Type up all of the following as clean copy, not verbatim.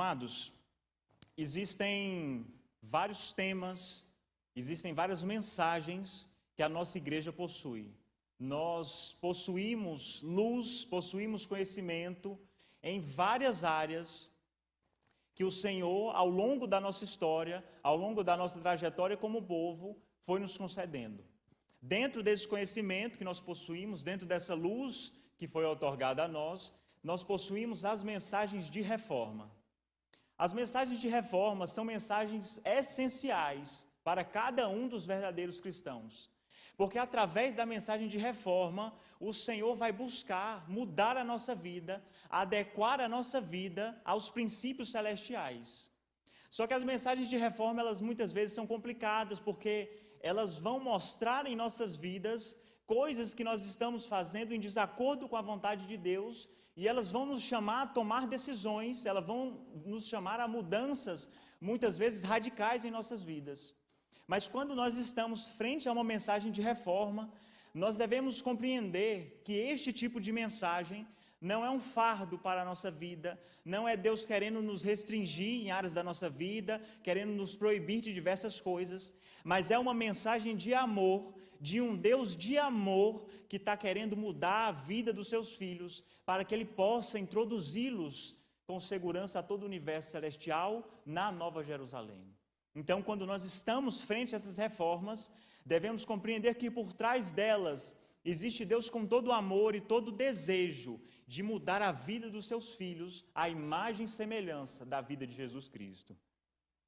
Amados, existem vários temas, existem várias mensagens que a nossa igreja possui. Nós possuímos luz, possuímos conhecimento em várias áreas que o Senhor, ao longo da nossa história, ao longo da nossa trajetória como povo, foi nos concedendo. Dentro desse conhecimento que nós possuímos, dentro dessa luz que foi otorgada a nós possuímos as mensagens de reforma. As mensagens de reforma são mensagens essenciais para cada um dos verdadeiros cristãos. Porque através da mensagem de reforma, o Senhor vai buscar mudar a nossa vida, adequar a nossa vida aos princípios celestiais. Só que as mensagens de reforma, elas muitas vezes são complicadas, porque elas vão mostrar em nossas vidas coisas que nós estamos fazendo em desacordo com a vontade de Deus, e elas vão nos chamar a tomar decisões, elas vão nos chamar a mudanças, muitas vezes radicais em nossas vidas. Mas quando nós estamos frente a uma mensagem de reforma, nós devemos compreender que este tipo de mensagem não é um fardo para a nossa vida, não é Deus querendo nos restringir em áreas da nossa vida, querendo nos proibir de diversas coisas, mas é uma mensagem de amor, de um Deus de amor que está querendo mudar a vida dos seus filhos, para que Ele possa introduzi-los com segurança a todo o universo celestial na Nova Jerusalém. Então, quando nós estamos frente a essas reformas, devemos compreender que por trás delas existe Deus com todo o amor e todo o desejo de mudar a vida dos seus filhos à imagem e semelhança da vida de Jesus Cristo.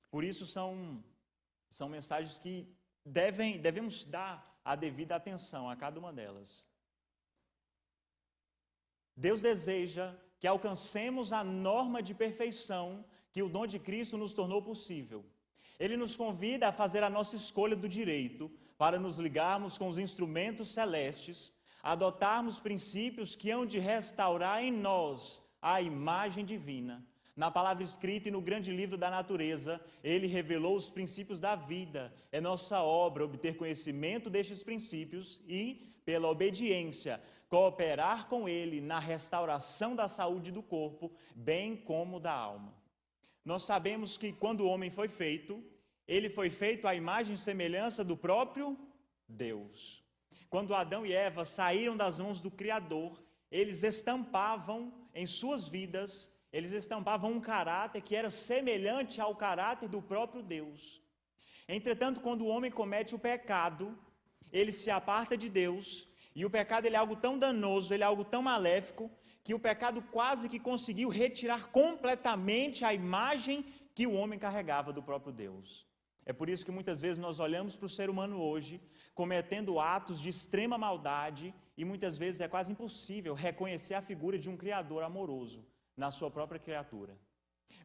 Por isso são mensagens que devemos dar a devida atenção a cada uma delas. Deus deseja que alcancemos a norma de perfeição que o dom de Cristo nos tornou possível. Ele nos convida a fazer a nossa escolha do direito para nos ligarmos com os instrumentos celestes, adotarmos princípios que hão de restaurar em nós a imagem divina. Na palavra escrita e no grande livro da natureza, Ele revelou os princípios da vida. É nossa obra obter conhecimento destes princípios e, pela obediência, cooperar com Ele na restauração da saúde do corpo, bem como da alma. Nós sabemos que quando o homem foi feito, ele foi feito à imagem e semelhança do próprio Deus. Quando Adão e Eva saíram das mãos do Criador, eles estampavam em suas vidas, eles estampavam um caráter que era semelhante ao caráter do próprio Deus. Entretanto, quando o homem comete o pecado, ele se aparta de Deus, e o pecado ele é algo tão danoso, ele é algo tão maléfico, que o pecado quase que conseguiu retirar completamente a imagem que o homem carregava do próprio Deus. É por isso que muitas vezes nós olhamos para o ser humano hoje, cometendo atos de extrema maldade, e muitas vezes é quase impossível reconhecer a figura de um Criador amoroso na sua própria criatura.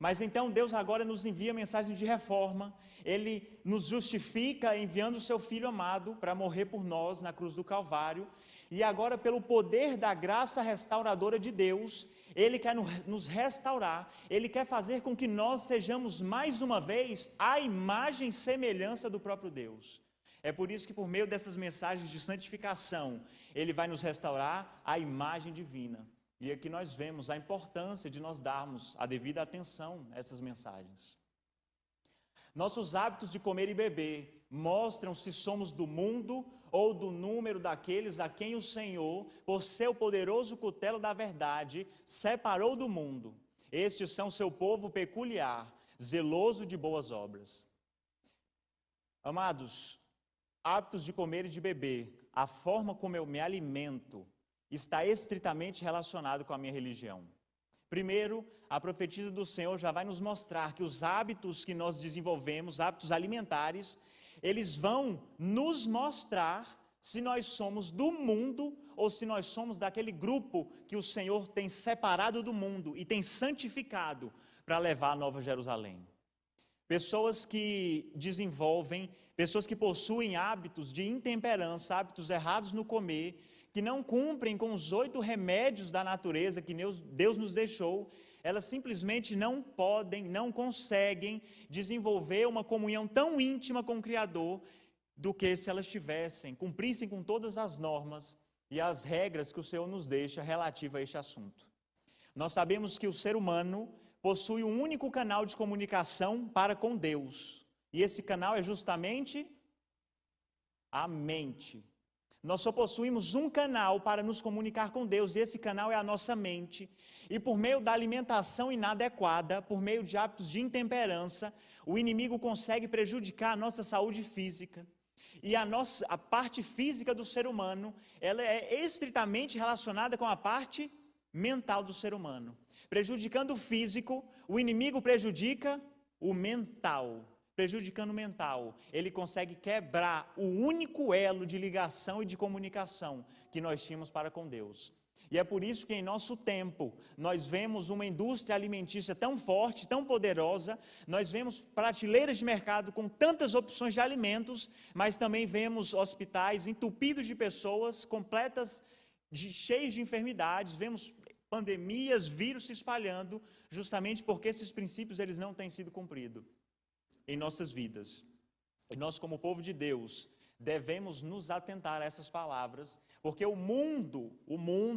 Mas então Deus agora nos envia mensagem de reforma, Ele nos justifica enviando o Seu Filho amado para morrer por nós na cruz do Calvário, e agora pelo poder da graça restauradora de Deus, Ele quer nos restaurar, Ele quer fazer com que nós sejamos mais uma vez a imagem e semelhança do próprio Deus. É por isso que por meio dessas mensagens de santificação, Ele vai nos restaurar a imagem divina. E aqui nós vemos a importância de nós darmos a devida atenção a essas mensagens. Nossos hábitos de comer e beber mostram se somos do mundo ou do número daqueles a quem o Senhor, por seu poderoso cutelo da verdade, separou do mundo. Estes são seu povo peculiar, zeloso de boas obras. Amados, hábitos de comer e de beber, a forma como eu me alimento, está estritamente relacionado com a minha religião. Primeiro, a profetisa do Senhor já vai nos mostrar que os hábitos que nós desenvolvemos, hábitos alimentares, eles vão nos mostrar se nós somos do mundo ou se nós somos daquele grupo que o Senhor tem separado do mundo e tem santificado para levar a Nova Jerusalém. Pessoas que desenvolvem, pessoas que possuem hábitos de intemperança, hábitos errados no comer, que não cumprem com os 8 remédios da natureza que Deus nos deixou, elas simplesmente não podem, não conseguem desenvolver uma comunhão tão íntima com o Criador do que se elas cumprissem com todas as normas e as regras que o Senhor nos deixa relativa a este assunto. Nós sabemos que o ser humano, possui um único canal de comunicação para com Deus. E esse canal é justamente a mente. Nós só possuímos um canal para nos comunicar com Deus, e esse canal é a nossa mente. E por meio da alimentação inadequada, por meio de hábitos de intemperança, o inimigo consegue prejudicar a nossa saúde física. E a parte física do ser humano, ela é estritamente relacionada com a parte mental do ser humano. Prejudicando o físico, o inimigo prejudica o mental. Prejudicando o mental, ele consegue quebrar o único elo de ligação e de comunicação que nós tínhamos para com Deus. E é por isso que em nosso tempo, nós vemos uma indústria alimentícia tão forte, tão poderosa, nós vemos prateleiras de mercado com tantas opções de alimentos, mas também vemos hospitais entupidos de pessoas completas, cheios de enfermidades, vemos pandemias, vírus se espalhando, justamente porque esses princípios eles não têm sido cumpridos em nossas vidas. E nós, como povo de Deus, devemos nos atentar a essas palavras, porque o mundo,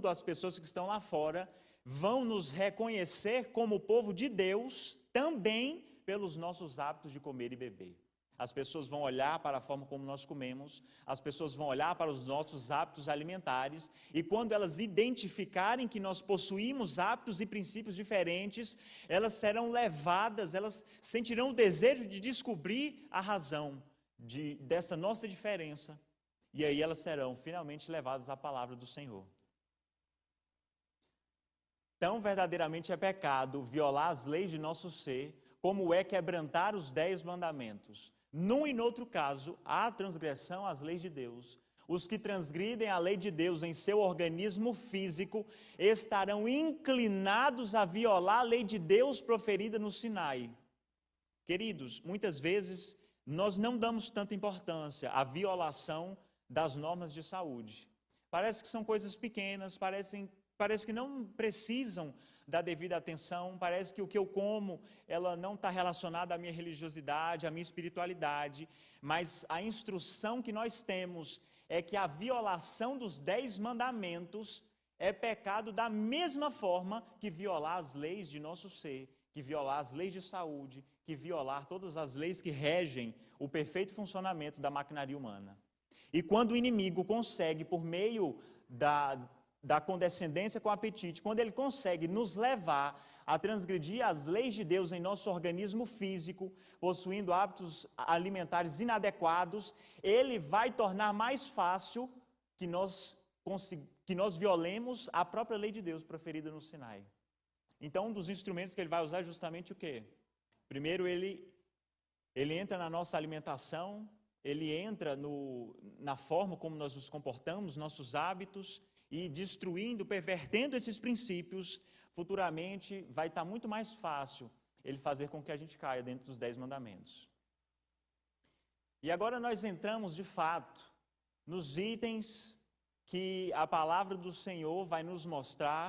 as pessoas que estão lá fora, vão nos reconhecer como povo de Deus também pelos nossos hábitos de comer e beber. As pessoas vão olhar para a forma como nós comemos, as pessoas vão olhar para os nossos hábitos alimentares, e quando elas identificarem que nós possuímos hábitos e princípios diferentes, elas serão levadas, elas sentirão o desejo de descobrir a razão dessa nossa diferença, e aí elas serão finalmente levadas à palavra do Senhor. Tão verdadeiramente é pecado violar as leis de nosso ser, como é quebrantar os 10 mandamentos. Num e noutro caso, há transgressão às leis de Deus. Os que transgridem a lei de Deus em seu organismo físico estarão inclinados a violar a lei de Deus proferida no Sinai. Queridos, muitas vezes nós não damos tanta importância à violação das normas de saúde. Parece que são coisas pequenas, parece que não precisam da devida atenção, parece que o que eu como, ela não está relacionada à minha religiosidade, à minha espiritualidade, mas a instrução que nós temos é que a violação dos 10 mandamentos é pecado da mesma forma que violar as leis de nosso ser, que violar as leis de saúde, que violar todas as leis que regem o perfeito funcionamento da maquinaria humana. E quando o inimigo consegue, por meio da condescendência com o apetite, quando ele consegue nos levar a transgredir as leis de Deus em nosso organismo físico, possuindo hábitos alimentares inadequados, ele vai tornar mais fácil que nós violemos a própria lei de Deus proferida no Sinai. Então, um dos instrumentos que ele vai usar é justamente o quê? Primeiro, ele entra na nossa alimentação, ele entra na forma como nós nos comportamos, nossos hábitos, e destruindo, pervertendo esses princípios, futuramente vai estar muito mais fácil ele fazer com que a gente caia dentro dos 10 mandamentos. E agora nós entramos, de fato, nos itens que a palavra do Senhor vai nos mostrar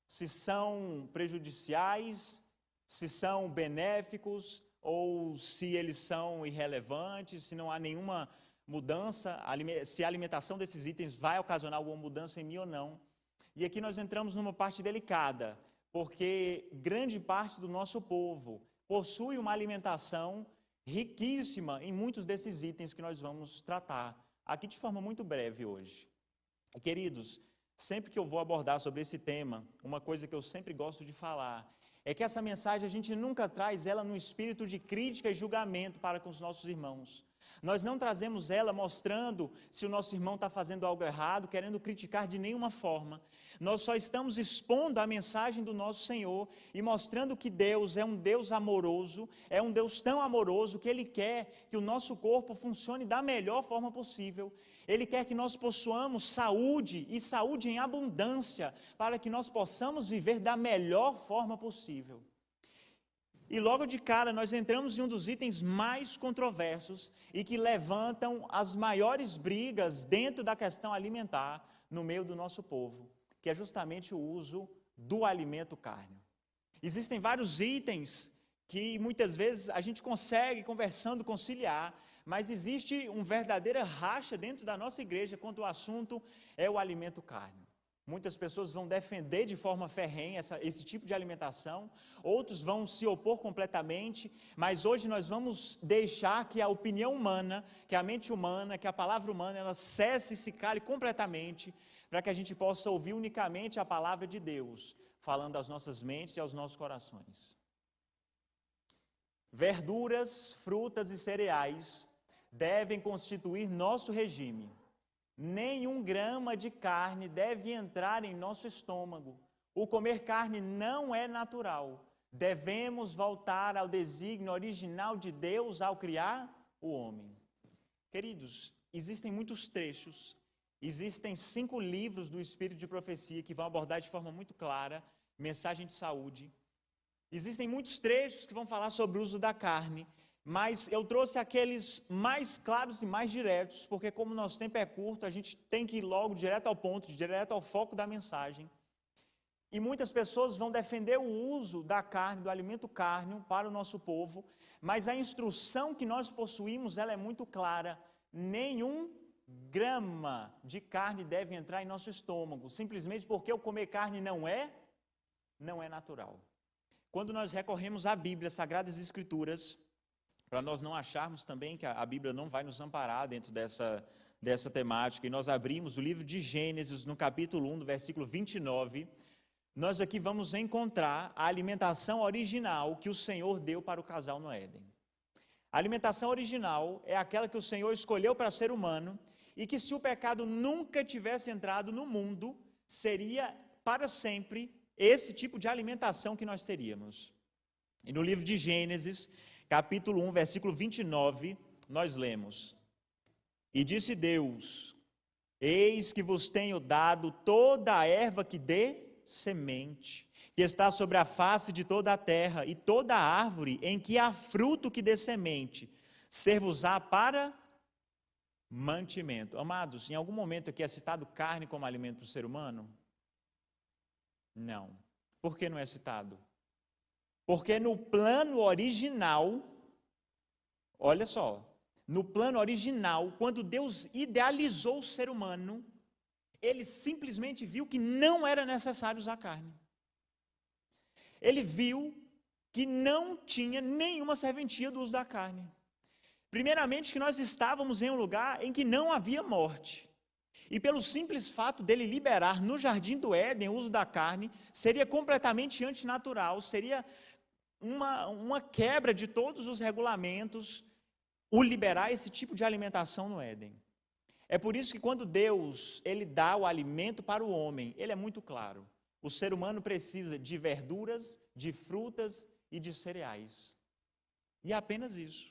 se são prejudiciais, se são benéficos, ou se eles são irrelevantes, se não há nenhuma mudança, se a alimentação desses itens vai ocasionar alguma mudança em mim ou não. E aqui nós entramos numa parte delicada, porque grande parte do nosso povo possui uma alimentação riquíssima em muitos desses itens que nós vamos tratar, aqui de forma muito breve hoje. Queridos, sempre que eu vou abordar sobre esse tema, uma coisa que eu sempre gosto de falar, é que essa mensagem a gente nunca traz ela no espírito de crítica e julgamento para com os nossos irmãos. Nós não trazemos ela mostrando se o nosso irmão está fazendo algo errado, querendo criticar de nenhuma forma. Nós só estamos expondo a mensagem do nosso Senhor e mostrando que Deus é um Deus amoroso, é um Deus tão amoroso que Ele quer que o nosso corpo funcione da melhor forma possível. Ele quer que nós possuamos saúde e saúde em abundância para que nós possamos viver da melhor forma possível. E logo de cara nós entramos em um dos itens mais controversos e que levantam as maiores brigas dentro da questão alimentar no meio do nosso povo, que é justamente o uso do alimento carne. Existem vários itens que muitas vezes a gente consegue conversando conciliar, mas existe uma verdadeira racha dentro da nossa igreja quando o assunto é o alimento carne. Muitas pessoas vão defender de forma ferrenha esse tipo de alimentação, outros vão se opor completamente, mas hoje nós vamos deixar que a opinião humana, que a mente humana, que a palavra humana, ela cesse e se cale completamente, para que a gente possa ouvir unicamente a palavra de Deus, falando às nossas mentes e aos nossos corações. Verduras, frutas e cereais devem constituir nosso regime. Nenhum grama de carne deve entrar em nosso estômago. O comer carne não é natural. Devemos voltar ao desígnio original de Deus ao criar o homem. Queridos, existem muitos trechos, existem 5 livros do Espírito de Profecia que vão abordar de forma muito clara mensagem de saúde. Existem muitos trechos que vão falar sobre o uso da carne, mas eu trouxe aqueles mais claros e mais diretos, porque como nosso tempo é curto, a gente tem que ir logo direto ao ponto, direto ao foco da mensagem. E muitas pessoas vão defender o uso da carne, do alimento cárneo para o nosso povo, mas a instrução que nós possuímos, ela é muito clara. Nenhum grama de carne deve entrar em nosso estômago, simplesmente porque o comer carne não é natural. Quando nós recorremos à Bíblia, as Sagradas Escrituras, para nós não acharmos também que a Bíblia não vai nos amparar dentro dessa temática, e nós abrimos o livro de Gênesis, no capítulo 1, do versículo 29, nós aqui vamos encontrar a alimentação original que o Senhor deu para o casal no Éden. A alimentação original é aquela que o Senhor escolheu para ser humano, e que se o pecado nunca tivesse entrado no mundo, seria para sempre esse tipo de alimentação que nós teríamos. E no livro de Gênesis, capítulo 1, versículo 29, nós lemos: E disse Deus: Eis que vos tenho dado toda a erva que dê semente, que está sobre a face de toda a terra, e toda a árvore em que há fruto que dê semente, ser-vos-á para mantimento. Amados, em algum momento aqui é citado carne como alimento para o ser humano? Não. Por que não é citado? Porque no plano original, olha só, no plano original, quando Deus idealizou o ser humano, Ele simplesmente viu que não era necessário usar carne. Ele viu que não tinha nenhuma serventia do uso da carne. Primeiramente, que nós estávamos em um lugar em que não havia morte. E pelo simples fato dele liberar no jardim do Éden o uso da carne, seria completamente antinatural, seria uma quebra de todos os regulamentos, o liberar esse tipo de alimentação no Éden. É por isso que quando Deus ele dá o alimento para o homem, ele é muito claro. O ser humano precisa de verduras, de frutas e de cereais. E é apenas isso.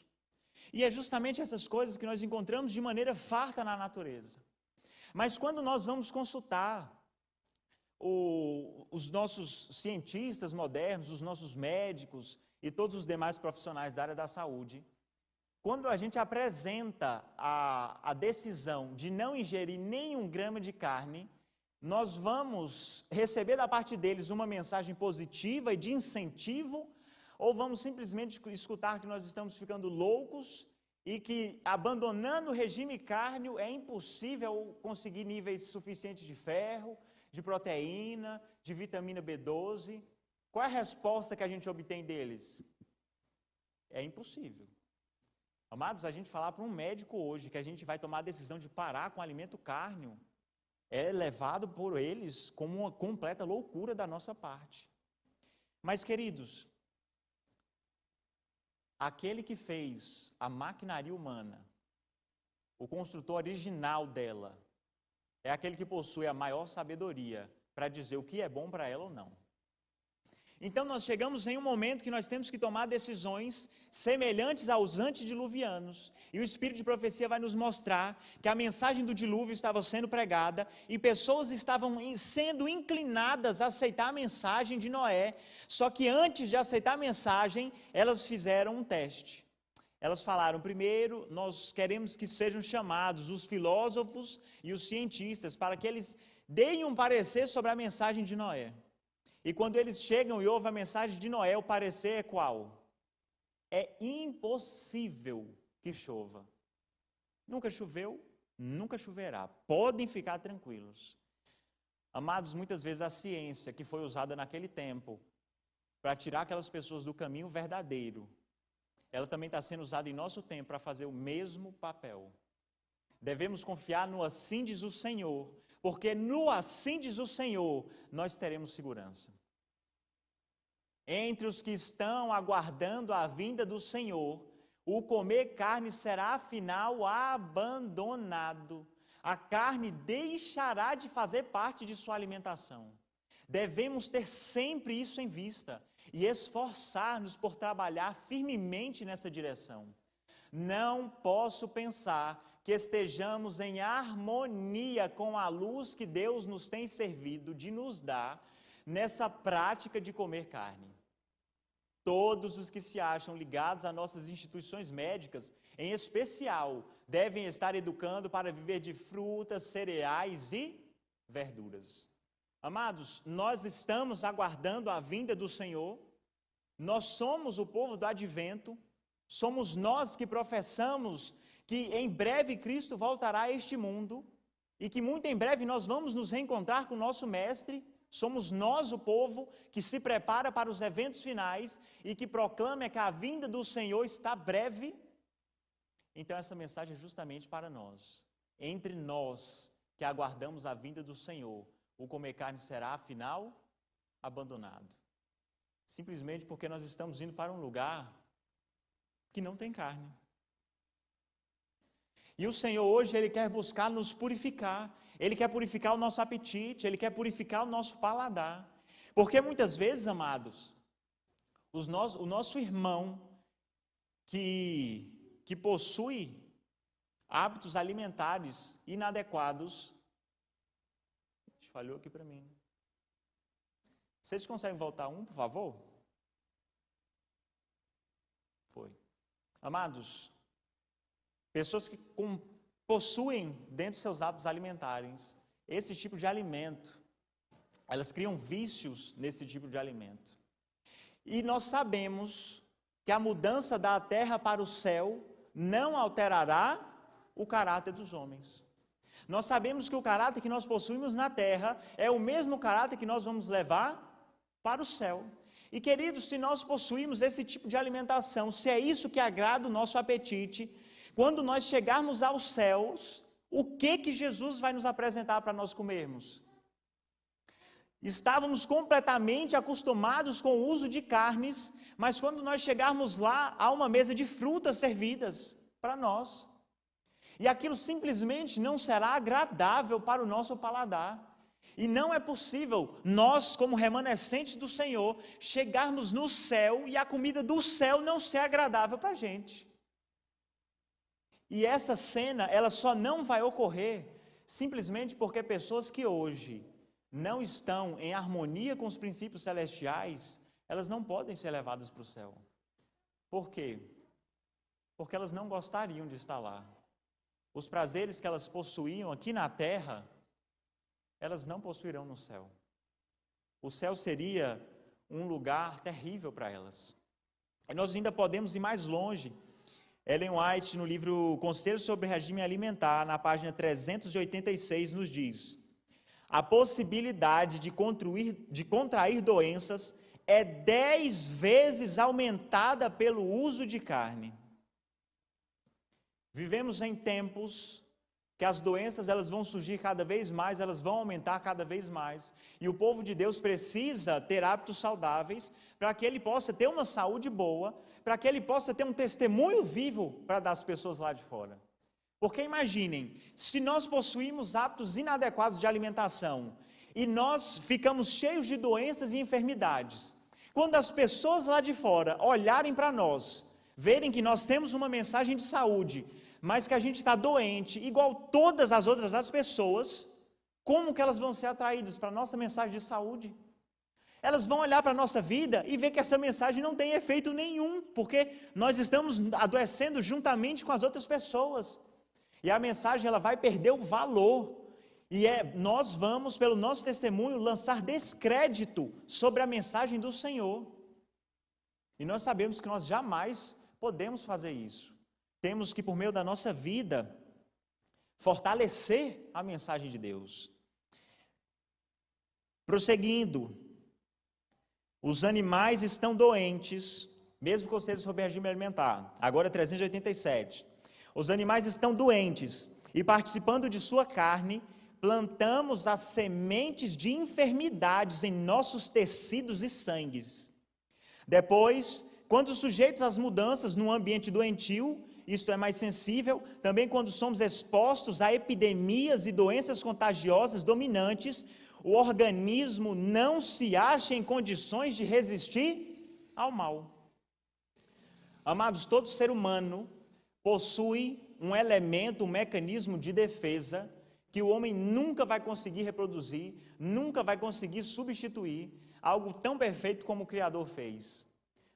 E é justamente essas coisas que nós encontramos de maneira farta na natureza. Mas quando nós vamos consultar os nossos cientistas modernos, os nossos médicos e todos os demais profissionais da área da saúde, quando a gente apresenta a decisão de não ingerir nenhum grama de carne, nós vamos receber da parte deles uma mensagem positiva e de incentivo, ou vamos simplesmente escutar que nós estamos ficando loucos e que, abandonando o regime cárneo, é impossível conseguir níveis suficientes de ferro, de proteína, de vitamina B12. Qual é a resposta que a gente obtém deles? É impossível. Amados, a gente falar para um médico hoje que a gente vai tomar a decisão de parar com o alimento cárneo, é levado por eles como uma completa loucura da nossa parte. Mas, queridos, aquele que fez a maquinaria humana, o construtor original dela, é aquele que possui a maior sabedoria para dizer o que é bom para ela ou não. Então nós chegamos em um momento que nós temos que tomar decisões semelhantes aos antediluvianos. E o Espírito de Profecia vai nos mostrar que a mensagem do dilúvio estava sendo pregada e pessoas estavam sendo inclinadas a aceitar a mensagem de Noé. Só que antes de aceitar a mensagem, elas fizeram um teste. Elas falaram: primeiro, nós queremos que sejam chamados os filósofos e os cientistas para que eles deem um parecer sobre a mensagem de Noé. E quando eles chegam e ouvem a mensagem de Noé, o parecer é qual? É impossível que chova. Nunca choveu, nunca choverá. Podem ficar tranquilos. Amados, muitas vezes a ciência que foi usada naquele tempo para tirar aquelas pessoas do caminho verdadeiro, ela também está sendo usada em nosso tempo para fazer o mesmo papel. Devemos confiar no assim diz o Senhor, porque no assim diz o Senhor, nós teremos segurança. Entre os que estão aguardando a vinda do Senhor, o comer carne será afinal abandonado. A carne deixará de fazer parte de sua alimentação. Devemos ter sempre isso em vista e esforçar-nos por trabalhar firmemente nessa direção. Não posso pensar que estejamos em harmonia com a luz que Deus nos tem servido de nos dar nessa prática de comer carne. Todos os que se acham ligados a nossas instituições médicas, em especial, devem estar educando para viver de frutas, cereais e verduras. Amados, nós estamos aguardando a vinda do Senhor, nós somos o povo do advento, somos nós que professamos que em breve Cristo voltará a este mundo e que muito em breve nós vamos nos reencontrar com o nosso Mestre. Somos nós o povo que se prepara para os eventos finais e que proclama que a vinda do Senhor está breve. Então essa mensagem é justamente para nós. Entre nós que aguardamos a vinda do Senhor, o comer carne será afinal abandonado. Simplesmente porque nós estamos indo para um lugar que não tem carne. E o Senhor hoje, Ele quer buscar nos purificar. Ele quer purificar o nosso apetite, Ele quer purificar o nosso paladar. Porque muitas vezes, amados, o nosso irmão que possui hábitos alimentares inadequados, falhou aqui para mim. Vocês conseguem voltar por favor? Foi. Amados, pessoas que possuem dentro de seus hábitos alimentares esse tipo de alimento, elas criam vícios nesse tipo de alimento. E nós sabemos que a mudança da terra para o céu não alterará o caráter dos homens. Nós sabemos que o caráter que nós possuímos na terra é o mesmo caráter que nós vamos levar para o céu. E queridos, se nós possuímos esse tipo de alimentação, se é isso que agrada o nosso apetite, quando nós chegarmos aos céus, o que Jesus vai nos apresentar para nós comermos? Estávamos completamente acostumados com o uso de carnes, mas quando nós chegarmos lá, há uma mesa de frutas servidas para nós. E aquilo simplesmente não será agradável para o nosso paladar. E não é possível nós, como remanescentes do Senhor, chegarmos no céu e a comida do céu não ser agradável para a gente. E essa cena, ela só não vai ocorrer simplesmente porque pessoas que hoje não estão em harmonia com os princípios celestiais, elas não podem ser levadas para o céu. Por quê? Porque elas não gostariam de estar lá. Os prazeres que elas possuíam aqui na terra, elas não possuirão no céu. O céu seria um lugar terrível para elas. E nós ainda podemos ir mais longe. Ellen White, no livro Conselhos sobre Regime Alimentar, na página 386, nos diz: a possibilidade de contrair doenças é 10 vezes aumentada pelo uso de carne. Vivemos em tempos que as doenças elas vão surgir cada vez mais, elas vão aumentar cada vez mais, e o povo de Deus precisa ter hábitos saudáveis para que ele possa ter uma saúde boa, para que ele possa ter um testemunho vivo para dar às pessoas lá de fora. Porque imaginem, se nós possuímos hábitos inadequados de alimentação e nós ficamos cheios de doenças e enfermidades, quando as pessoas lá de fora olharem para nós, verem que nós temos uma mensagem de saúde, mas que a gente está doente, igual todas as outras pessoas, como que elas vão ser atraídas para a nossa mensagem de saúde? Elas vão olhar para a nossa vida e ver que essa mensagem não tem efeito nenhum, porque nós estamos adoecendo juntamente com as outras pessoas. E a mensagem ela vai perder o valor. E nós vamos, pelo nosso testemunho, lançar descrédito sobre a mensagem do Senhor. E nós sabemos que nós jamais podemos fazer isso. Temos que, por meio da nossa vida, fortalecer a mensagem de Deus. Prosseguindo, os animais estão doentes, mesmo que considerem sobre regime alimentar. Agora 387. Os animais estão doentes e participando de sua carne, plantamos as sementes de enfermidades em nossos tecidos e sangues. Depois, quando sujeitos às mudanças num ambiente doentio, isto é mais sensível, também quando somos expostos a epidemias e doenças contagiosas dominantes, o organismo não se acha em condições de resistir ao mal. Amados, todo ser humano possui um elemento, um mecanismo de defesa que o homem nunca vai conseguir reproduzir, nunca vai conseguir substituir, algo tão perfeito como o Criador fez.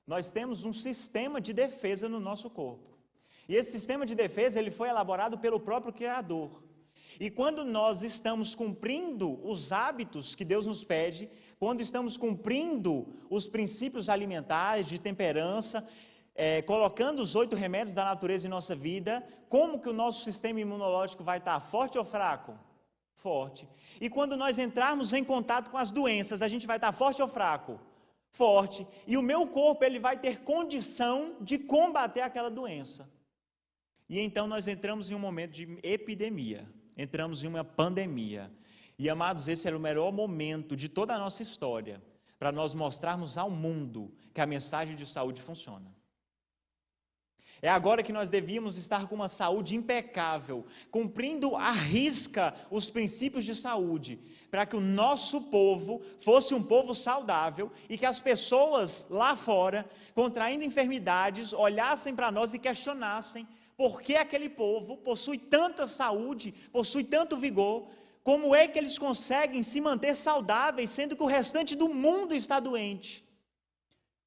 Nós temos um sistema de defesa no nosso corpo. E esse sistema de defesa, ele foi elaborado pelo próprio Criador. E quando nós estamos cumprindo os hábitos que Deus nos pede, quando estamos cumprindo os princípios alimentares, de temperança, colocando os 8 remédios da natureza em nossa vida, como que o nosso sistema imunológico vai estar? Forte ou fraco? Forte. E quando nós entrarmos em contato com as doenças, a gente vai estar forte ou fraco? Forte. E o meu corpo, ele vai ter condição de combater aquela doença. E então nós entramos em um momento de epidemia, entramos em uma pandemia. E amados, esse era o melhor momento de toda a nossa história, para nós mostrarmos ao mundo que a mensagem de saúde funciona. É agora que nós devíamos estar com uma saúde impecável, cumprindo à risca os princípios de saúde, para que o nosso povo fosse um povo saudável e que as pessoas lá fora, contraindo enfermidades, olhassem para nós e questionassem por que aquele povo possui tanta saúde, possui tanto vigor, como é que eles conseguem se manter saudáveis, sendo que o restante do mundo está doente.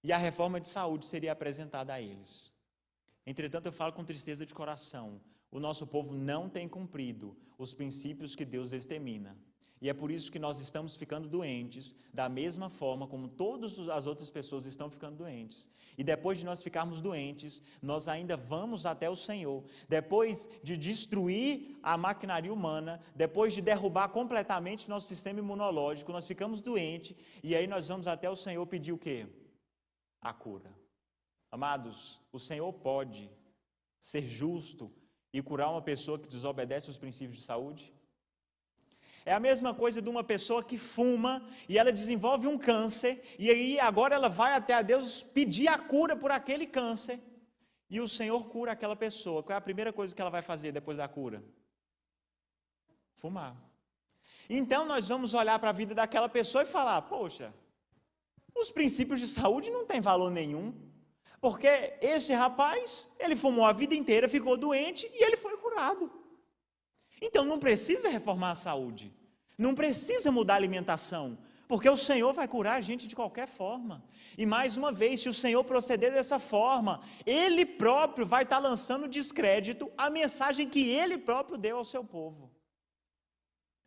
E a reforma de saúde seria apresentada a eles. Entretanto, eu falo com tristeza de coração, o nosso povo não tem cumprido os princípios que Deus determina. E é por isso que nós estamos ficando doentes, da mesma forma como todas as outras pessoas estão ficando doentes. E depois de nós ficarmos doentes, nós ainda vamos até o Senhor. Depois de destruir a maquinaria humana, depois de derrubar completamente nosso sistema imunológico, nós ficamos doentes, e aí nós vamos até o Senhor pedir o quê? A cura. Amados, o Senhor pode ser justo e curar uma pessoa que desobedece os princípios de saúde? É a mesma coisa de uma pessoa que fuma e ela desenvolve um câncer, e aí agora ela vai até a Deus pedir a cura por aquele câncer, e o Senhor cura aquela pessoa. Qual é a primeira coisa que ela vai fazer depois da cura? Fumar. Então nós vamos olhar para a vida daquela pessoa e falar, poxa, os princípios de saúde não têm valor nenhum, porque esse rapaz, ele fumou a vida inteira, ficou doente e ele foi curado. Então não precisa reformar a saúde, não precisa mudar a alimentação, porque o Senhor vai curar a gente de qualquer forma. E mais uma vez, se o Senhor proceder dessa forma, Ele próprio vai estar lançando descrédito à mensagem que Ele próprio deu ao seu povo.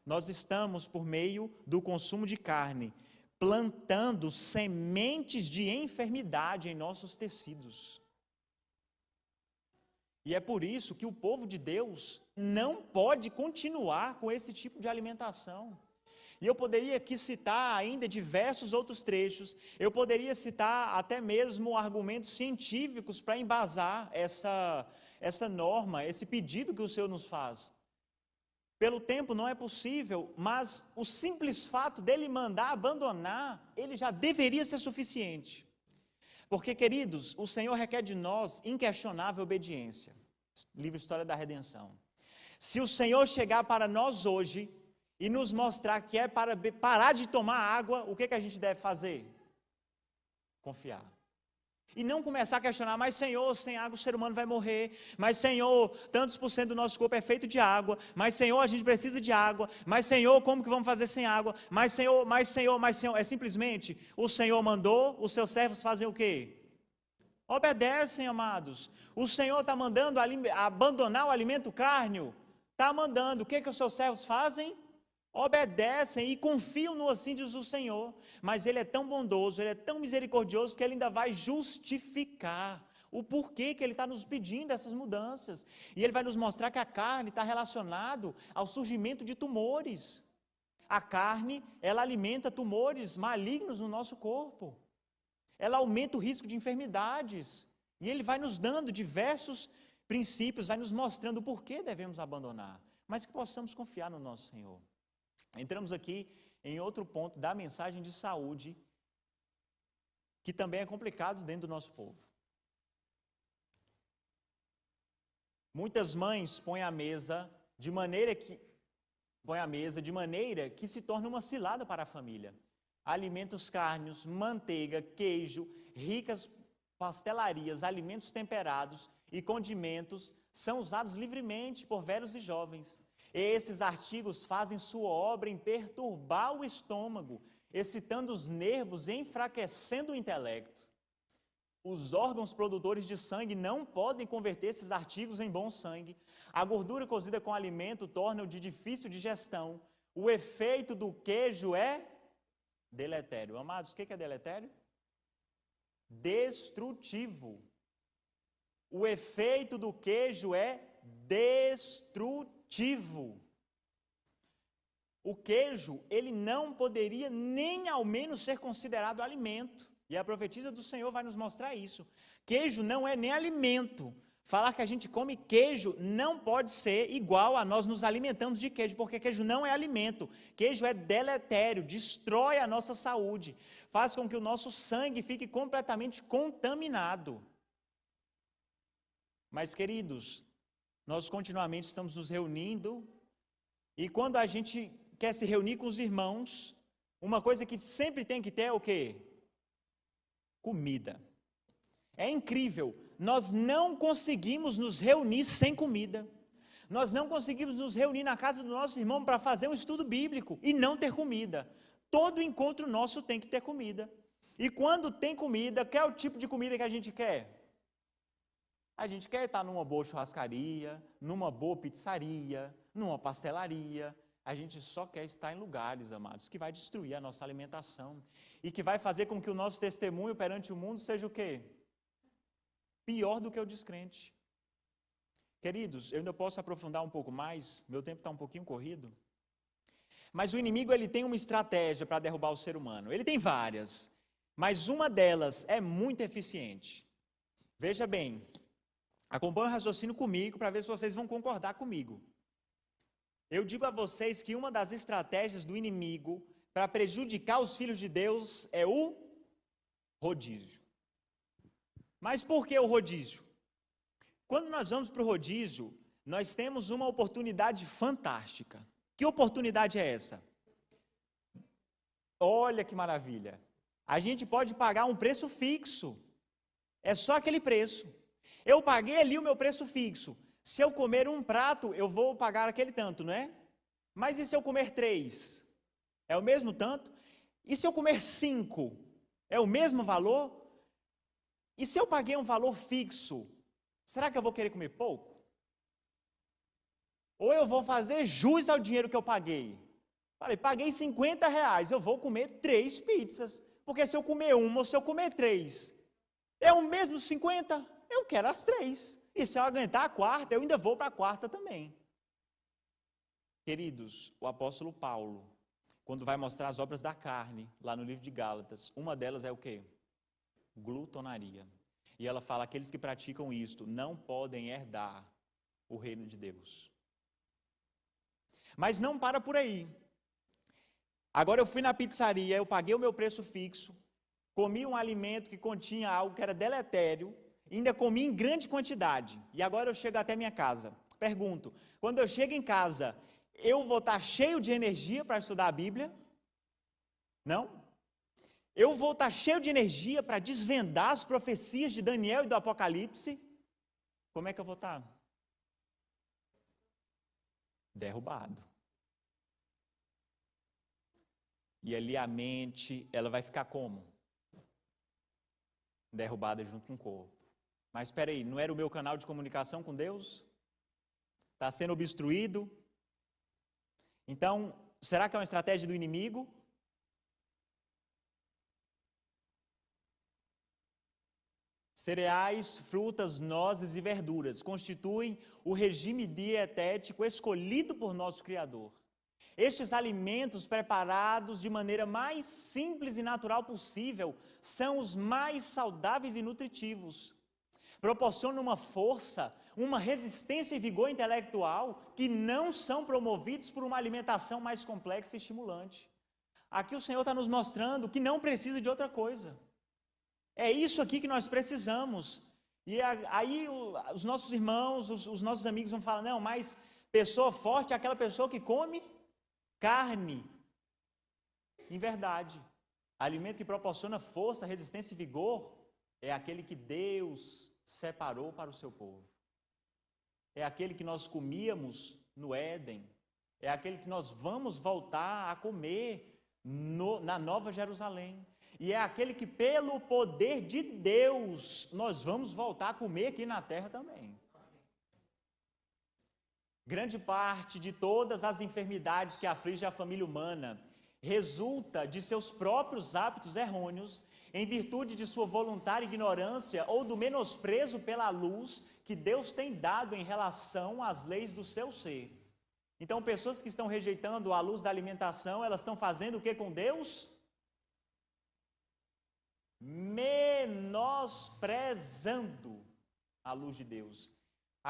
Nós estamos, por meio do consumo de carne, plantando sementes de enfermidade em nossos tecidos. E é por isso que o povo de Deus não pode continuar com esse tipo de alimentação. E eu poderia aqui citar ainda diversos outros trechos, eu poderia citar até mesmo argumentos científicos para embasar essa norma, esse pedido que o Senhor nos faz. Pelo tempo não é possível, mas o simples fato dele mandar abandonar, ele já deveria ser suficiente. Porque, queridos, o Senhor requer de nós inquestionável obediência. Livro História da Redenção. Se o Senhor chegar para nós hoje e nos mostrar que é para parar de tomar água, o que a gente deve fazer? Confiar. E não começar a questionar, mas Senhor, sem água o ser humano vai morrer, mas Senhor, tantos por cento do nosso corpo é feito de água, mas Senhor, a gente precisa de água, mas Senhor, como que vamos fazer sem água? Mas Senhor, é simplesmente, o Senhor mandou, os seus servos fazem o quê? Obedecem, amados. O Senhor está mandando abandonar o alimento cárneo, está mandando, o que os seus servos fazem? Obedecem e confiam no assim diz o Senhor, mas Ele é tão bondoso, Ele é tão misericordioso que Ele ainda vai justificar o porquê que Ele está nos pedindo essas mudanças, e Ele vai nos mostrar que a carne está relacionado ao surgimento de tumores, A carne, ela alimenta tumores malignos no nosso corpo. Ela aumenta o risco de enfermidades. E ele vai nos dando diversos princípios, vai nos mostrando por que devemos abandonar, mas que possamos confiar no nosso Senhor. Entramos aqui em outro ponto da mensagem de saúde, que também é complicado dentro do nosso povo. Muitas mães põem a mesa de maneira que se torna uma cilada para a família. Alimentos carnes, manteiga, queijo, ricas pastelarias, alimentos temperados e condimentos são usados livremente por velhos e jovens. Esses artigos fazem sua obra em perturbar o estômago, excitando os nervos e enfraquecendo o intelecto. Os órgãos produtores de sangue não podem converter esses artigos em bom sangue. A gordura cozida com alimento torna-o de difícil digestão. O efeito do queijo é deletério. Amados, o que é deletério? Destrutivo. O efeito do queijo é destrutivo. O queijo, ele não poderia nem ao menos ser considerado alimento. E a profetisa do Senhor vai nos mostrar isso. Queijo não é nem alimento. Falar que a gente come queijo não pode ser igual a nós nos alimentamos de queijo, porque queijo não é alimento. Queijo é deletério, destrói a nossa saúde, faz com que o nosso sangue fique completamente contaminado. Mas, queridos, nós continuamente estamos nos reunindo, e quando a gente quer se reunir com os irmãos, uma coisa que sempre tem que ter é o quê? Comida. É incrível, nós não conseguimos nos reunir sem comida. Nós não conseguimos nos reunir na casa do nosso irmão para fazer um estudo bíblico e não ter comida. Todo encontro nosso tem que ter comida. E quando tem comida, qual é o tipo de comida que a gente quer? A gente quer estar numa boa churrascaria, numa boa pizzaria, numa pastelaria. A gente só quer estar em lugares, amados, que vai destruir a nossa alimentação e que vai fazer com que o nosso testemunho perante o mundo seja o quê? Pior do que o descrente. Queridos, eu ainda posso aprofundar um pouco mais, meu tempo está um pouquinho corrido. Mas o inimigo, ele tem uma estratégia para derrubar o ser humano. Ele tem várias, mas uma delas é muito eficiente. Veja bem, acompanhe o raciocínio comigo para ver se vocês vão concordar comigo. Eu digo a vocês que uma das estratégias do inimigo para prejudicar os filhos de Deus é o rodízio. Mas por que o rodízio? Quando nós vamos para o rodízio, nós temos uma oportunidade fantástica. Que oportunidade é essa? Olha que maravilha! A gente pode pagar um preço fixo. É só aquele preço. Eu paguei ali o meu preço fixo. Se eu comer um prato, eu vou pagar aquele tanto, não é? Mas e se eu comer 3? É o mesmo tanto? E se eu comer 5? É o mesmo valor? E se eu paguei um valor fixo, será que eu vou querer comer pouco? Ou eu vou fazer jus ao dinheiro que eu paguei? Falei, paguei R$50, eu vou comer 3 pizzas. Porque se eu comer uma ou se eu comer 3, é o mesmo 50? Eu quero as 3. E se eu aguentar a quarta, eu ainda vou para a quarta também. Queridos, o apóstolo Paulo, quando vai mostrar as obras da carne, lá no livro de Gálatas, uma delas é o quê? Glutonaria. E ela fala, aqueles que praticam isto não podem herdar o reino de Deus. Mas não para por aí. Agora eu fui na pizzaria, eu paguei o meu preço fixo, comi um alimento que continha algo que era deletério, ainda comi em grande quantidade, e agora eu chego até minha casa. Pergunto, quando eu chego em casa, eu vou estar cheio de energia para estudar a Bíblia? Não? Eu vou estar cheio de energia para desvendar as profecias de Daniel e do Apocalipse? Como é que eu vou estar? Derrubado. E ali a mente, ela vai ficar como? Derrubada junto com o corpo. Mas espera aí, não era o meu canal de comunicação com Deus? Está sendo obstruído? Então, será que é uma estratégia do inimigo? Cereais, frutas, nozes e verduras constituem o regime dietético escolhido por nosso Criador. Estes alimentos preparados de maneira mais simples e natural possível são os mais saudáveis e nutritivos. Proporcionam uma força, uma resistência e vigor intelectual que não são promovidos por uma alimentação mais complexa e estimulante. Aqui o Senhor está nos mostrando que não precisa de outra coisa. É isso aqui que nós precisamos. E aí os nossos irmãos, os nossos amigos vão falar, não, mas pessoa forte é aquela pessoa que come carne. Em verdade, alimento que proporciona força, resistência e vigor é aquele que Deus separou para o seu povo. É aquele que nós comíamos no Éden. É aquele que nós vamos voltar a comer na Nova Jerusalém. E é aquele que, pelo poder de Deus, nós vamos voltar a comer aqui na terra também. Grande parte de todas as enfermidades que afligem a família humana resulta de seus próprios hábitos errôneos, em virtude de sua voluntária ignorância ou do menosprezo pela luz que Deus tem dado em relação às leis do seu ser. Então, pessoas que estão rejeitando a luz da alimentação, elas estão fazendo o que com Deus? Menosprezando a luz de Deus.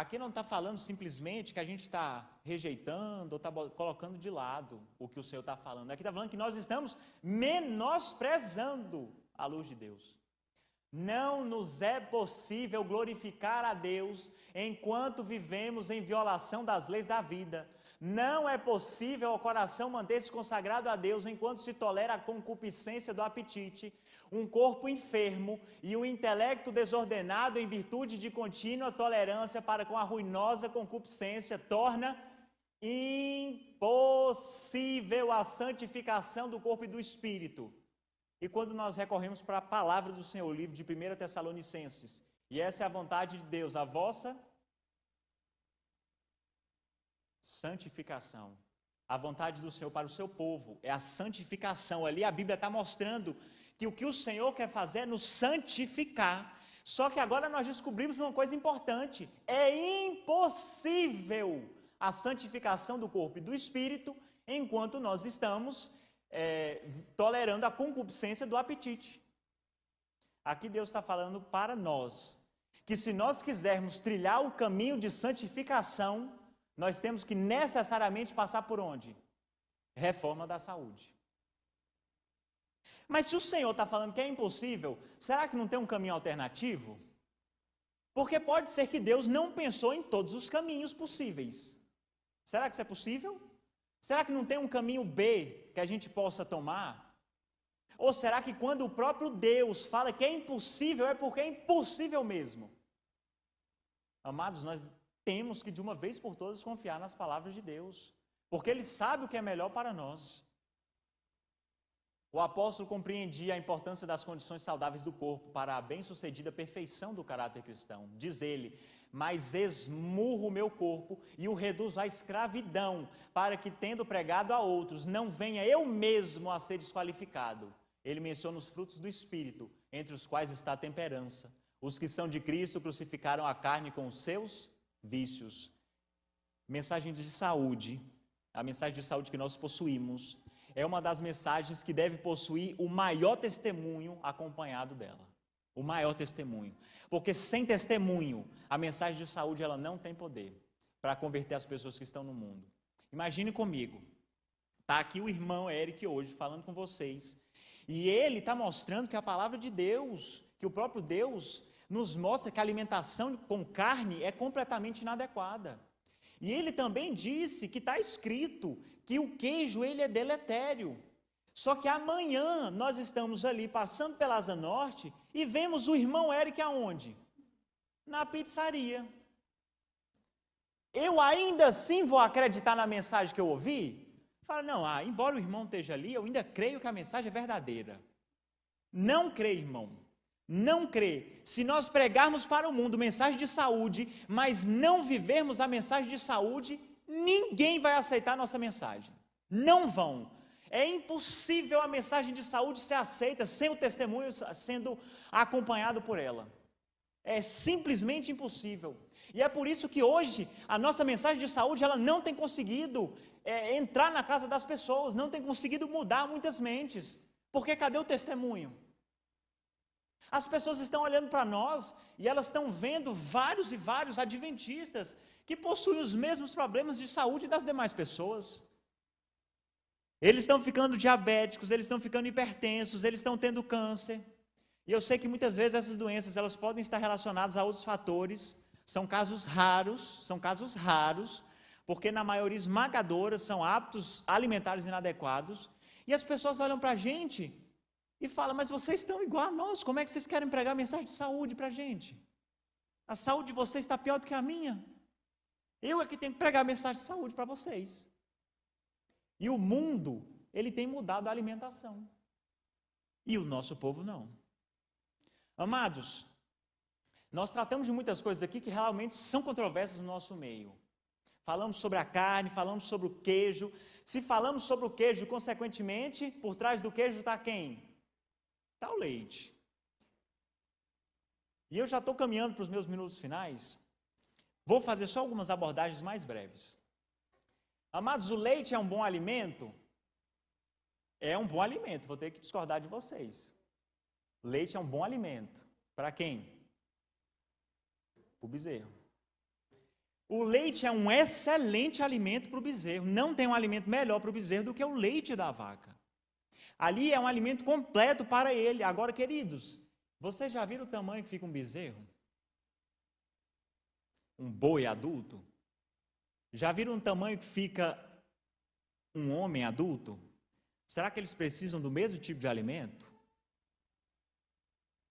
Aqui não está falando simplesmente que a gente está rejeitando ou está colocando de lado o que o Senhor está falando. Aqui está falando que nós estamos menosprezando a luz de Deus. Não nos é possível glorificar a Deus enquanto vivemos em violação das leis da vida. Não é possível ao coração manter-se consagrado a Deus enquanto se tolera a concupiscência do apetite, um corpo enfermo e um intelecto desordenado em virtude de contínua tolerância para com a ruinosa concupiscência torna impossível a santificação do corpo e do espírito. E quando nós recorremos para a palavra do Senhor, o livro de 1 Tessalonicenses, e essa é a vontade de Deus, a vossa santificação. A vontade do Senhor para o seu povo é a santificação. Ali a Bíblia está mostrando que o que o Senhor quer fazer é nos santificar. Só que agora nós descobrimos uma coisa importante. É impossível a santificação do corpo e do espírito enquanto nós estamos tolerando a concupiscência do apetite. Aqui Deus está falando para nós que se nós quisermos trilhar o caminho de santificação, nós temos que necessariamente passar por onde? Reforma da saúde. Mas se o Senhor está falando que é impossível, será que não tem um caminho alternativo? Porque pode ser que Deus não pensou em todos os caminhos possíveis. Será que isso é possível? Será que não tem um caminho B que a gente possa tomar? Ou será que quando o próprio Deus fala que é impossível, é porque é impossível mesmo? Amados, nós temos que de uma vez por todas confiar nas palavras de Deus, porque Ele sabe o que é melhor para nós. O apóstolo compreendia a importância das condições saudáveis do corpo para a bem-sucedida perfeição do caráter cristão. Diz ele, mas esmurro o meu corpo e o reduzo à escravidão, para que, tendo pregado a outros, não venha eu mesmo a ser desqualificado. Ele menciona os frutos do Espírito, entre os quais está a temperança. Os que são de Cristo crucificaram a carne com os seus vícios. Mensagem de saúde, a mensagem de saúde que nós possuímos, é uma das mensagens que deve possuir o maior testemunho acompanhado dela. O maior testemunho. Porque sem testemunho, a mensagem de saúde ela não tem poder para converter as pessoas que estão no mundo. Imagine comigo, está aqui o irmão Eric hoje falando com vocês, e ele está mostrando que a palavra de Deus, que o próprio Deus nos mostra que a alimentação com carne é completamente inadequada. E ele também disse que está escrito que o queijo ele é deletério. Só que amanhã nós estamos ali passando pela Asa Norte e vemos o irmão Eric aonde? Na pizzaria. Eu ainda assim vou acreditar na mensagem que eu ouvi? Fala, não, embora o irmão esteja ali, eu ainda creio que a mensagem é verdadeira. Não crê, irmão. Não crê. Se nós pregarmos para o mundo mensagem de saúde, mas não vivermos a mensagem de saúde, ninguém vai aceitar a nossa mensagem. Não vão. É impossível a mensagem de saúde ser aceita sem o testemunho sendo acompanhado por ela. É simplesmente impossível. E é por isso que hoje a nossa mensagem de saúde ela não tem conseguido entrar na casa das pessoas, não tem conseguido mudar muitas mentes. Porque cadê o testemunho? As pessoas estão olhando para nós e elas estão vendo vários e vários adventistas que possuem os mesmos problemas de saúde das demais pessoas. Eles estão ficando diabéticos, eles estão ficando hipertensos, eles estão tendo câncer. E eu sei que muitas vezes essas doenças elas podem estar relacionadas a outros fatores. São casos raros, porque na maioria esmagadora são hábitos alimentares inadequados. E as pessoas olham para a gente e falam, mas vocês estão igual a nós, como é que vocês querem pregar mensagem de saúde para a gente? A saúde de vocês está pior do que a minha. Eu é que tenho que pregar mensagem de saúde para vocês. E o mundo, ele tem mudado a alimentação. E o nosso povo não. Amados, nós tratamos de muitas coisas aqui que realmente são controversas no nosso meio. Falamos sobre a carne, falamos sobre o queijo. Se falamos sobre o queijo, consequentemente, por trás do queijo está quem? Está o leite. E eu já estou caminhando para os meus minutos finais. Vou fazer só algumas abordagens mais breves. Amados, o leite é um bom alimento? É um bom alimento, vou ter que discordar de vocês. Leite é um bom alimento. Para quem? Para o bezerro. O leite é um excelente alimento para o bezerro. Não tem um alimento melhor para o bezerro do que o leite da vaca. Ali é um alimento completo para ele. Agora, queridos, vocês já viram o tamanho que fica um bezerro? Um boi adulto? Já viram o tamanho que fica um homem adulto? Será que eles precisam do mesmo tipo de alimento?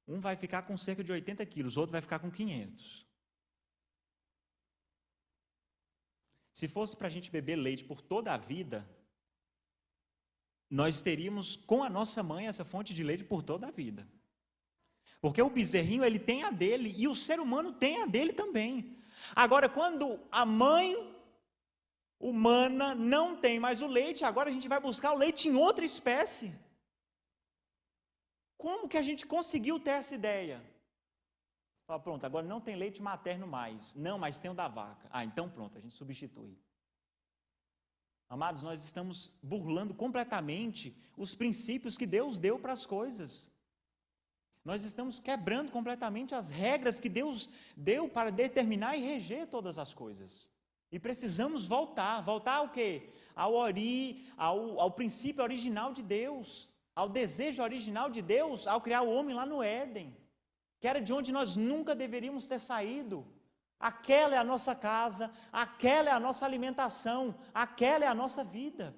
Um vai ficar com cerca de 80 quilos, o outro vai ficar com 500. Se fosse para a gente beber leite por toda a vida, nós teríamos com a nossa mãe essa fonte de leite por toda a vida. Porque o bezerrinho, ele tem a dele, e o ser humano tem a dele também. Agora, quando a mãe humana não tem mais o leite, agora a gente vai buscar o leite em outra espécie. Como que a gente conseguiu ter essa ideia? Fala, pronto, agora não tem leite materno mais. Não, mas tem o da vaca. Ah, então pronto, a gente substitui. Amados, nós estamos burlando completamente os princípios que Deus deu para as coisas. Nós estamos quebrando completamente as regras que Deus deu para determinar e reger todas as coisas. E precisamos voltar. Voltar ao quê? Ao princípio original de Deus. Ao desejo original de Deus ao criar o homem lá no Éden. Que era de onde nós nunca deveríamos ter saído. Aquela é a nossa casa, aquela é a nossa alimentação, aquela é a nossa vida.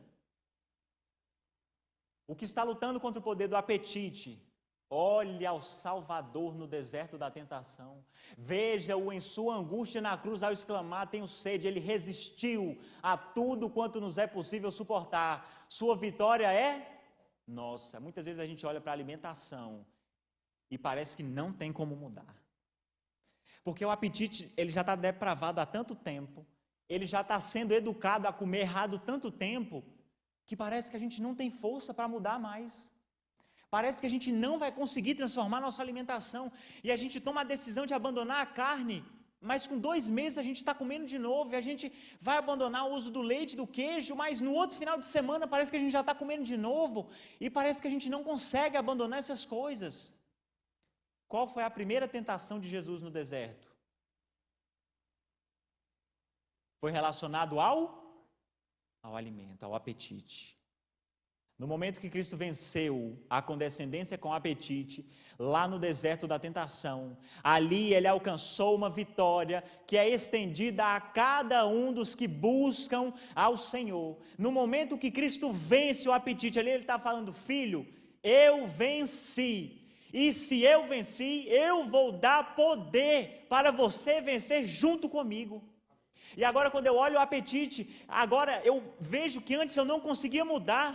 O que está lutando contra o poder do apetite, olhe ao Salvador no deserto da tentação. Veja-o em sua angústia na cruz ao exclamar, tenho sede. Ele resistiu a tudo quanto nos é possível suportar. Sua vitória é nossa. Muitas vezes a gente olha para a alimentação e parece que não tem como mudar. Porque o apetite, ele já está depravado há tanto tempo, ele já está sendo educado a comer errado tanto tempo, que parece que a gente não tem força para mudar mais. Parece que a gente não vai conseguir transformar nossa alimentação, e a gente toma a decisão de abandonar a carne, mas com 2 meses a gente está comendo de novo, e a gente vai abandonar o uso do leite, do queijo, mas no outro final de semana parece que a gente já está comendo de novo, e parece que a gente não consegue abandonar essas coisas. Qual foi a primeira tentação de Jesus no deserto? Foi relacionado ao alimento, ao apetite. No momento que Cristo venceu a condescendência com o apetite, lá no deserto da tentação, ali ele alcançou uma vitória que é estendida a cada um dos que buscam ao Senhor. No momento que Cristo vence o apetite, ali ele está falando, filho, eu venci. E se eu venci, eu vou dar poder para você vencer junto comigo. E agora quando eu olho o apetite, agora eu vejo que antes eu não conseguia mudar,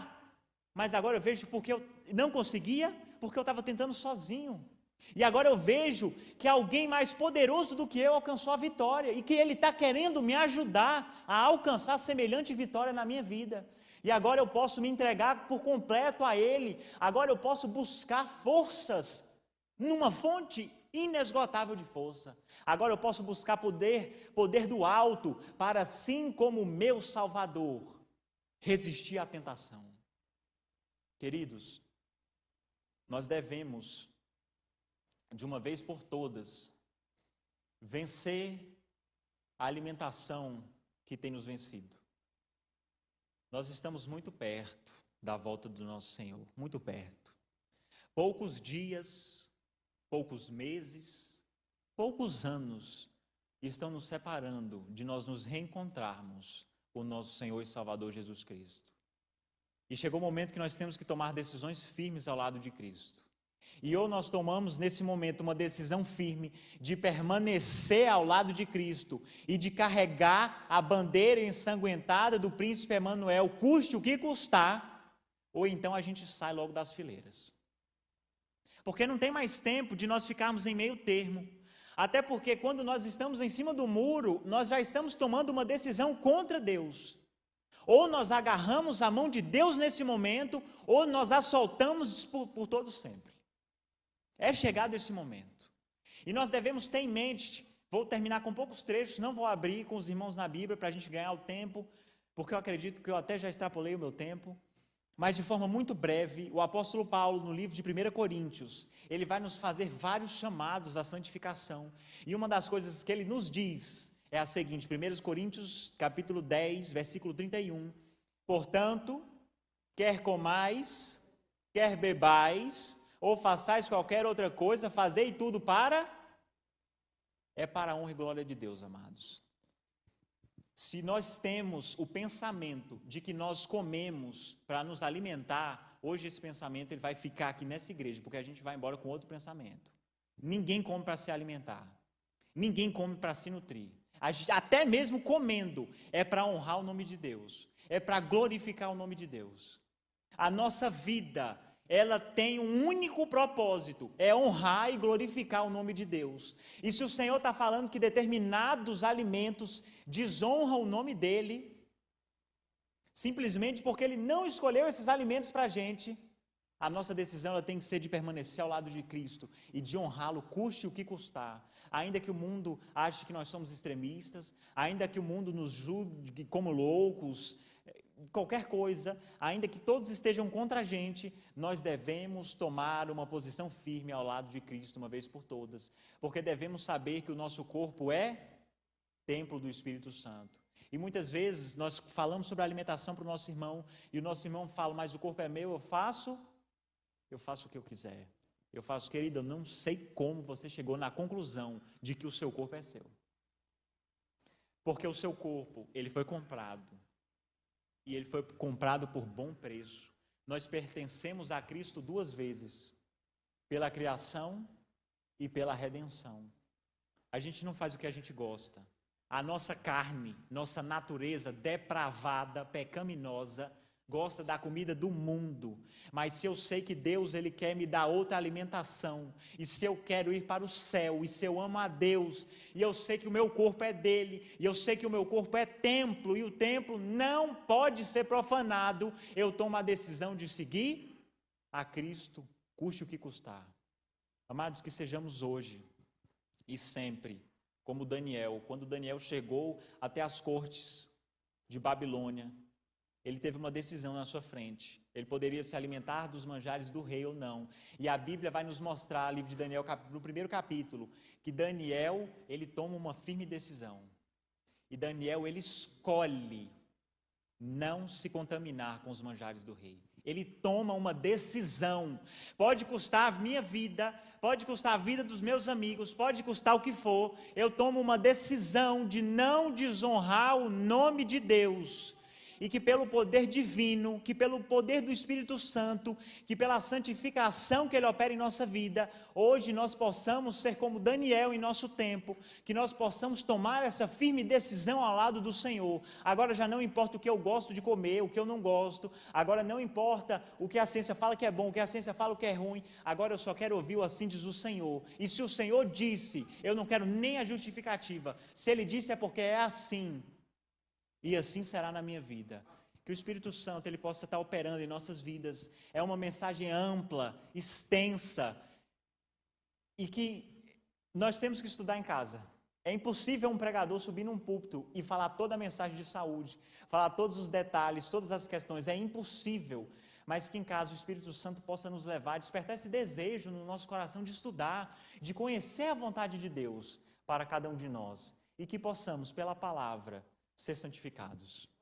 mas agora eu vejo porque eu não conseguia, porque eu estava tentando sozinho. E agora eu vejo que alguém mais poderoso do que eu alcançou a vitória, e que ele está querendo me ajudar a alcançar semelhante vitória na minha vida. E agora eu posso me entregar por completo a Ele. Agora eu posso buscar forças numa fonte inesgotável de força. Agora eu posso buscar poder do alto, para assim como o meu Salvador resistir à tentação. Queridos, nós devemos, de uma vez por todas, vencer a alimentação que tem nos vencido. Nós estamos muito perto da volta do nosso Senhor, muito perto. Poucos dias, poucos meses, poucos anos estão nos separando de nós nos reencontrarmos com o nosso Senhor e Salvador Jesus Cristo. E chegou o momento que nós temos que tomar decisões firmes ao lado de Cristo. E ou nós tomamos nesse momento uma decisão firme de permanecer ao lado de Cristo e de carregar a bandeira ensanguentada do príncipe Emanuel, custe o que custar, ou então a gente sai logo das fileiras. Porque não tem mais tempo de nós ficarmos em meio termo. Até porque quando nós estamos em cima do muro, nós já estamos tomando uma decisão contra Deus. Ou nós agarramos a mão de Deus nesse momento, ou nós a soltamos por todo sempre. É chegado esse momento. E nós devemos ter em mente, vou terminar com poucos trechos, não vou abrir com os irmãos na Bíblia para a gente ganhar o tempo, porque eu acredito que eu até já extrapolei o meu tempo. Mas de forma muito breve, o apóstolo Paulo, no livro de 1 Coríntios, ele vai nos fazer vários chamados à santificação. E uma das coisas que ele nos diz é a seguinte, 1 Coríntios, capítulo 10, versículo 31. Portanto, quer comais, quer bebais, ou façais qualquer outra coisa, fazei tudo para a honra e glória de Deus, amados. Se nós temos o pensamento de que nós comemos para nos alimentar, hoje esse pensamento ele vai ficar aqui nessa igreja, porque a gente vai embora com outro pensamento. Ninguém come para se alimentar. Ninguém come para se nutrir. Até mesmo comendo é para honrar o nome de Deus. É para glorificar o nome de Deus. A nossa vida, ela tem um único propósito, é honrar e glorificar o nome de Deus. E se o Senhor está falando que determinados alimentos desonram o nome dEle, simplesmente porque Ele não escolheu esses alimentos para a gente, a nossa decisão ela tem que ser de permanecer ao lado de Cristo e de honrá-lo, custe o que custar. Ainda que o mundo ache que nós somos extremistas, ainda que o mundo nos julgue como loucos, qualquer coisa, ainda que todos estejam contra a gente, nós devemos tomar uma posição firme ao lado de Cristo uma vez por todas, porque devemos saber que o nosso corpo é templo do Espírito Santo. E muitas vezes nós falamos sobre a alimentação para o nosso irmão, e o nosso irmão fala, mas o corpo é meu, eu faço o que eu quiser. Eu faço, querido, eu não sei como você chegou na conclusão de que o seu corpo é seu. Porque o seu corpo, ele foi comprado. E ele foi comprado por bom preço. Nós pertencemos a Cristo duas vezes, pela criação e pela redenção. A gente não faz o que a gente gosta. A nossa carne, nossa natureza depravada, pecaminosa, gosta da comida do mundo. Mas se eu sei que Deus ele quer me dar outra alimentação, e se eu quero ir para o céu, e se eu amo a Deus, e eu sei que o meu corpo é dele, e eu sei que o meu corpo é templo, e o templo não pode ser profanado, eu tomo a decisão de seguir a Cristo, custe o que custar. Amados, que sejamos hoje e sempre como Daniel. Quando Daniel chegou até as cortes de Babilônia, ele teve uma decisão na sua frente. Ele poderia se alimentar dos manjares do rei ou não. E a Bíblia vai nos mostrar, livro de Daniel, no primeiro capítulo, que Daniel, ele toma uma firme decisão. E Daniel, ele escolhe não se contaminar com os manjares do rei. Ele toma uma decisão. Pode custar a minha vida, pode custar a vida dos meus amigos, pode custar o que for. Eu tomo uma decisão de não desonrar o nome de Deus. E que pelo poder divino, que pelo poder do Espírito Santo, que pela santificação que Ele opera em nossa vida, hoje nós possamos ser como Daniel em nosso tempo, que nós possamos tomar essa firme decisão ao lado do Senhor. Agora já não importa o que eu gosto de comer, o que eu não gosto, agora não importa o que a ciência fala que é bom, o que a ciência fala que é ruim, agora eu só quero ouvir o assim diz o Senhor. E se o Senhor disse, eu não quero nem a justificativa, se Ele disse é porque é assim. E assim será na minha vida. Que o Espírito Santo ele possa estar operando em nossas vidas. É uma mensagem ampla, extensa. E que nós temos que estudar em casa. É impossível um pregador subir num púlpito e falar toda a mensagem de saúde, falar todos os detalhes, todas as questões. É impossível. Mas que em casa o Espírito Santo possa nos levar, despertar esse desejo no nosso coração de estudar, de conhecer a vontade de Deus para cada um de nós. E que possamos, pela palavra, ser santificados.